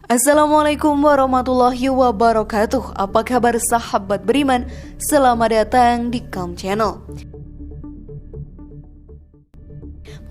Assalamualaikum warahmatullahi wabarakatuh. Apa kabar sahabat beriman? Selamat datang di Calm Channel.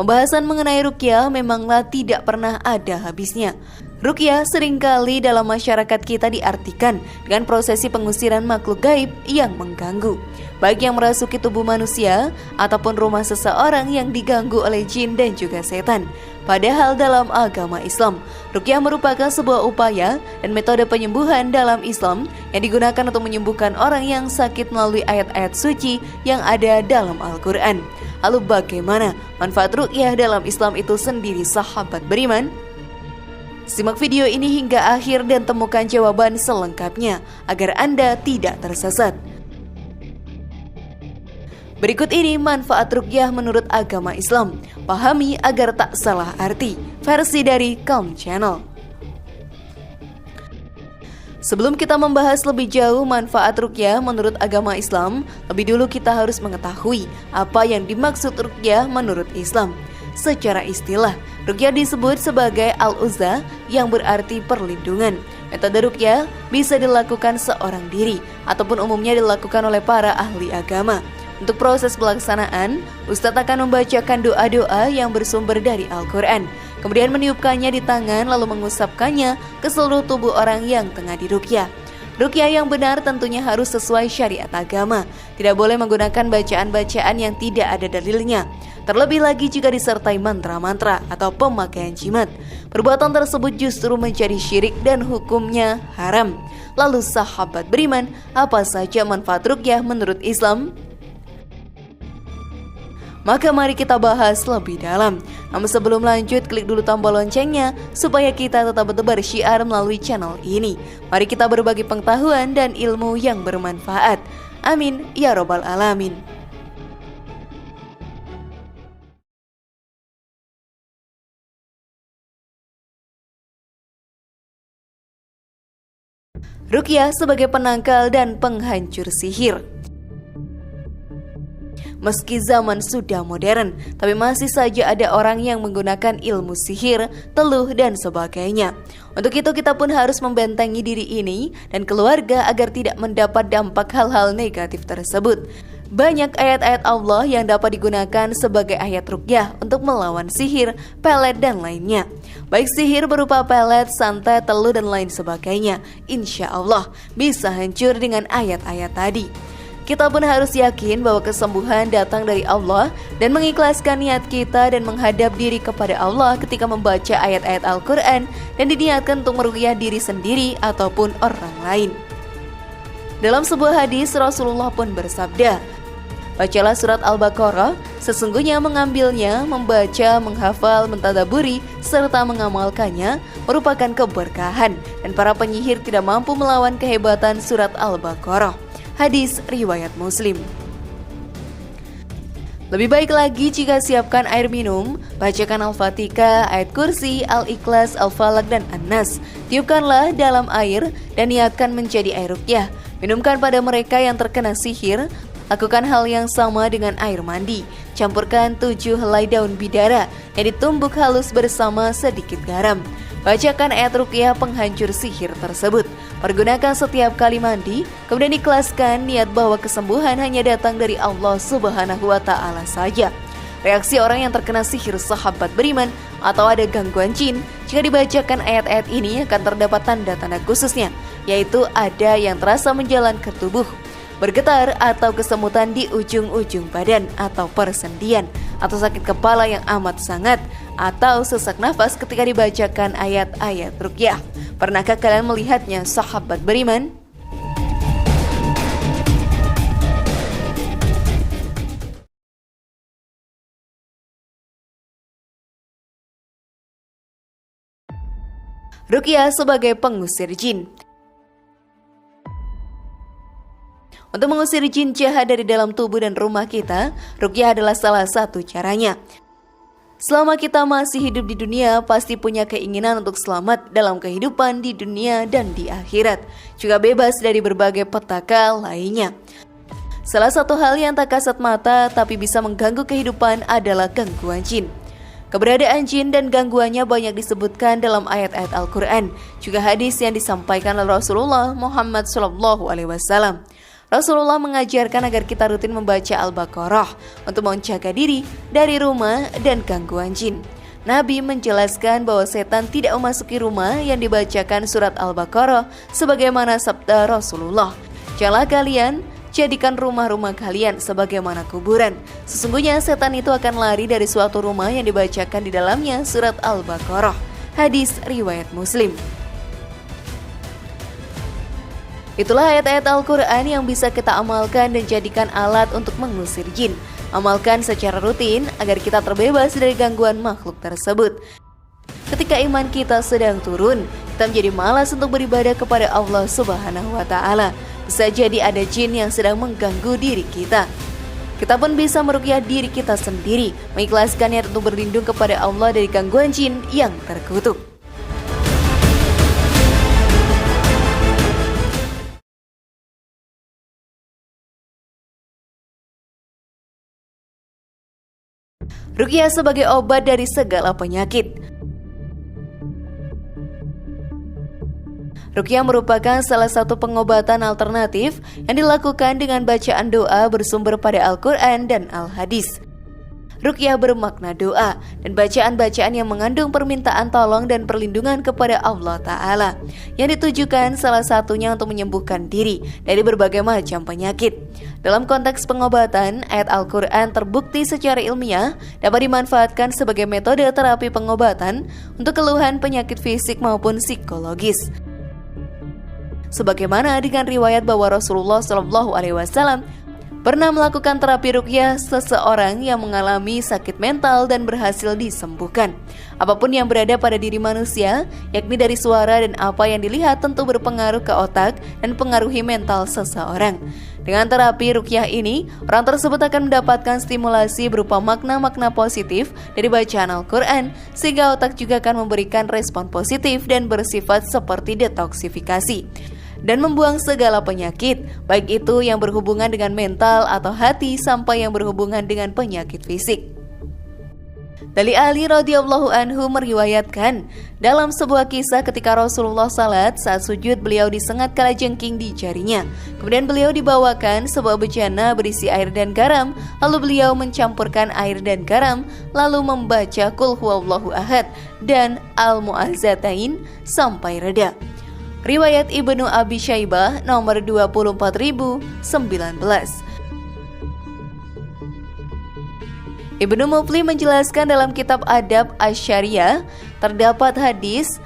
Pembahasan mengenai ruqyah memanglah tidak pernah ada habisnya. Ruqyah seringkali dalam masyarakat kita diartikan dengan prosesi pengusiran makhluk gaib yang mengganggu, baik yang merasuki tubuh manusia ataupun rumah seseorang yang diganggu oleh jin dan juga setan. Padahal dalam agama Islam, ruqyah merupakan sebuah upaya dan metode penyembuhan dalam Islam yang digunakan untuk menyembuhkan orang yang sakit melalui ayat-ayat suci yang ada dalam Al-Quran. Lalu bagaimana manfaat ruqyah dalam Islam itu sendiri, sahabat beriman? Simak video ini hingga akhir dan temukan jawaban selengkapnya agar Anda tidak tersesat. Berikut ini manfaat ruqyah menurut agama Islam. Pahami agar tak salah arti. Versi dari Calm Channel. Sebelum kita membahas lebih jauh manfaat ruqyah menurut agama Islam, lebih dulu kita harus mengetahui apa yang dimaksud ruqyah menurut Islam. Secara istilah, ruqyah disebut sebagai al-uzza yang berarti perlindungan. Metode ruqyah bisa dilakukan seorang diri ataupun umumnya dilakukan oleh para ahli agama. Untuk proses pelaksanaan, Ustadz akan membacakan doa-doa yang bersumber dari Al-Quran, kemudian meniupkannya di tangan lalu mengusapkannya ke seluruh tubuh orang yang tengah diruqyah. Ruqyah yang benar tentunya harus sesuai syariat agama, tidak boleh menggunakan bacaan-bacaan yang tidak ada dalilnya. Terlebih lagi jika disertai mantra-mantra atau pemakaian jimat. Perbuatan tersebut justru menjadi syirik dan hukumnya haram. Lalu sahabat beriman, apa saja manfaat ruqyah menurut Islam? Maka mari kita bahas lebih dalam. Namun sebelum lanjut, klik dulu tombol loncengnya supaya kita tetap bertebar syiar melalui channel ini. Mari kita berbagi pengetahuan dan ilmu yang bermanfaat. Amin ya robbal alamin. Ruqyah sebagai penangkal dan penghancur sihir. Meski zaman sudah modern, tapi masih saja ada orang yang menggunakan ilmu sihir, teluh, dan sebagainya. Untuk itu kita pun harus membentengi diri ini dan keluarga agar tidak mendapat dampak hal-hal negatif tersebut. Banyak ayat-ayat Allah yang dapat digunakan sebagai ayat ruqyah untuk melawan sihir, pelet, dan lainnya. Baik sihir berupa pelet, santet, teluh, dan lain sebagainya, insya Allah bisa hancur dengan ayat-ayat tadi. Kita pun harus yakin bahwa kesembuhan datang dari Allah dan mengikhlaskan niat kita dan menghadap diri kepada Allah ketika membaca ayat-ayat Al-Quran dan diniatkan untuk meruqyah diri sendiri ataupun orang lain. Dalam sebuah hadis, Rasulullah pun bersabda, bacalah surat Al-Baqarah, sesungguhnya mengambilnya, membaca, menghafal, mentadaburi, serta mengamalkannya merupakan keberkahan dan para penyihir tidak mampu melawan kehebatan surat Al-Baqarah. Hadis riwayat Muslim. Lebih baik lagi jika siapkan air minum, bacakan Al-Fatihah, ayat kursi, Al-Ikhlas, Al-Falaq, dan An-Nas. Tiupkanlah dalam air dan niatkan menjadi air ruqyah. Minumkan pada mereka yang terkena sihir. Lakukan hal yang sama dengan air mandi. Campurkan 7 helai daun bidara yang ditumbuk halus bersama sedikit garam. Bacakan ayat ruqyah penghancur sihir tersebut. Pergunakan setiap kali mandi, kemudian ikhlaskan niat bahwa kesembuhan hanya datang dari Allah Subhanahu wa Ta'ala saja. Reaksi orang yang terkena sihir, sahabat beriman, atau ada gangguan jin, jika dibacakan ayat-ayat ini akan terdapat tanda-tanda khususnya, yaitu ada yang terasa menjalan ke tubuh, bergetar atau kesemutan di ujung-ujung badan atau persendian, atau sakit kepala yang amat sangat, atau sesak nafas ketika dibacakan ayat-ayat ruqyah. Pernahkah kalian melihatnya, sahabat beriman? Ruqyah sebagai pengusir jin. Untuk mengusir jin jahat dari dalam tubuh dan rumah kita, ruqyah adalah salah satu caranya. Selama kita masih hidup di dunia, pasti punya keinginan untuk selamat dalam kehidupan di dunia dan di akhirat, juga bebas dari berbagai petaka lainnya. Salah satu hal yang tak kasat mata tapi bisa mengganggu kehidupan adalah gangguan jin. Keberadaan jin dan gangguannya banyak disebutkan dalam ayat-ayat Al-Quran, juga hadis yang disampaikan oleh Rasulullah Muhammad SAW. Rasulullah mengajarkan agar kita rutin membaca Al-Baqarah untuk menjaga diri dari rumah dan gangguan jin. Nabi menjelaskan bahwa setan tidak memasuki rumah yang dibacakan surat Al-Baqarah sebagaimana sabda Rasulullah. Janganlah kalian jadikan rumah-rumah kalian sebagaimana kuburan. Sesungguhnya setan itu akan lari dari suatu rumah yang dibacakan di dalamnya surat Al-Baqarah. Hadis riwayat Muslim. Itulah ayat-ayat Al-Quran yang bisa kita amalkan dan jadikan alat untuk mengusir jin. Amalkan secara rutin agar kita terbebas dari gangguan makhluk tersebut. Ketika iman kita sedang turun, kita menjadi malas untuk beribadah kepada Allah Subhanahu wa Ta'ala. Bisa jadi ada jin yang sedang mengganggu diri kita. Kita pun bisa meruqyah diri kita sendiri, mengikhlaskan niat untuk berlindung kepada Allah dari gangguan jin yang terkutuk. Ruqyah sebagai obat dari segala penyakit. Ruqyah merupakan salah satu pengobatan alternatif yang dilakukan dengan bacaan doa bersumber pada Al-Quran dan Al-Hadis. Ruqyah bermakna doa dan bacaan-bacaan yang mengandung permintaan tolong dan perlindungan kepada Allah Ta'ala, yang ditujukan salah satunya untuk menyembuhkan diri dari berbagai macam penyakit. Dalam konteks pengobatan, ayat Al-Quran terbukti secara ilmiah dapat dimanfaatkan sebagai metode terapi pengobatan untuk keluhan penyakit fisik maupun psikologis. Sebagaimana dengan riwayat bahwa Rasulullah SAW pernah melakukan terapi ruqyah seseorang yang mengalami sakit mental dan berhasil disembuhkan. Apapun yang berada pada diri manusia, yakni dari suara dan apa yang dilihat, tentu berpengaruh ke otak dan pengaruhi mental seseorang. Dengan terapi ruqyah ini, orang tersebut akan mendapatkan stimulasi berupa makna-makna positif dari bacaan Al-Quran, sehingga otak juga akan memberikan respon positif dan bersifat seperti detoksifikasi dan membuang segala penyakit, baik itu yang berhubungan dengan mental atau hati sampai yang berhubungan dengan penyakit fisik. Dari Ali radhiyallahu anhu meriwayatkan, dalam sebuah kisah ketika Rasulullah salat, saat sujud beliau disengat kalajengking di jarinya. Kemudian beliau dibawakan sebuah bejana berisi air dan garam, lalu beliau mencampurkan air dan garam, lalu membaca Qul huwallahu ahad dan Al-Mu'azzatain sampai reda. Riwayat Ibnu Abi Syaibah nomor 24019. Ibnu Mufli menjelaskan dalam kitab Adab Asy-Syariah terdapat hadis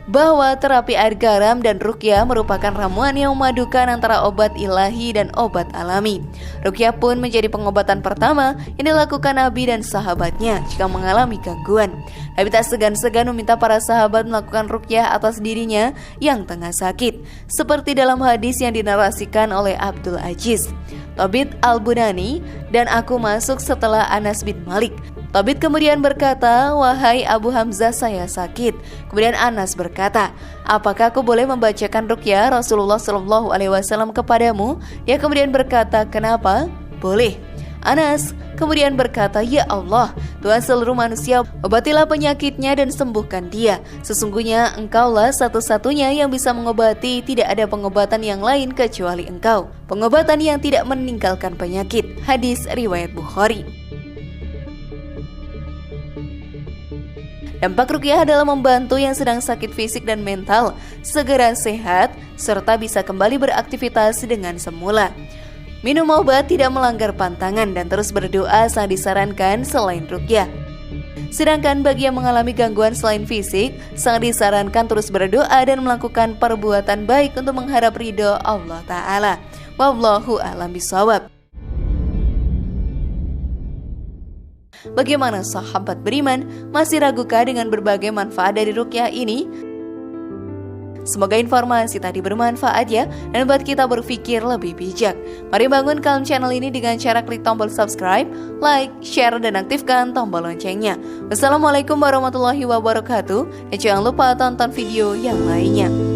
bahwa terapi air garam dan ruqyah merupakan ramuan yang memadukan antara obat ilahi dan obat alami. Ruqyah pun menjadi pengobatan pertama yang dilakukan Nabi dan sahabatnya jika mengalami gangguan. Nabi tak segan-segan meminta para sahabat melakukan ruqyah atas dirinya yang tengah sakit, seperti dalam hadis yang dinarasikan oleh Abdul Aziz. Thabit Al-Bunani, dan aku masuk setelah Anas bin Malik. Thabit kemudian berkata, wahai Abu Hamzah, saya sakit. Kemudian Anas berkata, apakah aku boleh membacakan ruqyah Rasulullah SAW kepadamu? Dia kemudian berkata, kenapa? Boleh. Anas kemudian berkata, ya Allah, Tuhan seluruh manusia, obatilah penyakitnya dan sembuhkan dia. Sesungguhnya engkaulah satu-satunya yang bisa mengobati, tidak ada pengobatan yang lain kecuali engkau. Pengobatan yang tidak meninggalkan penyakit. Hadis riwayat Bukhari. Dampak ruqyah adalah membantu yang sedang sakit fisik dan mental segera sehat serta bisa kembali beraktivitas dengan semula. Minum obat tidak melanggar pantangan dan terus berdoa saat disarankan selain ruqyah. Sedangkan bagi yang mengalami gangguan selain fisik, sangat disarankan terus berdoa dan melakukan perbuatan baik untuk mengharap ridho Allah Ta'ala. Wallahu a'lam bishawab. Bagaimana sahabat beriman, masih ragukah dengan berbagai manfaat dari ruqyah ini? Semoga informasi tadi bermanfaat ya, dan buat kita berpikir lebih bijak. Mari bangun Calm Channel ini dengan cara klik tombol subscribe, like, share, dan aktifkan tombol loncengnya. Wassalamualaikum warahmatullahi wabarakatuh, dan jangan lupa tonton video yang lainnya.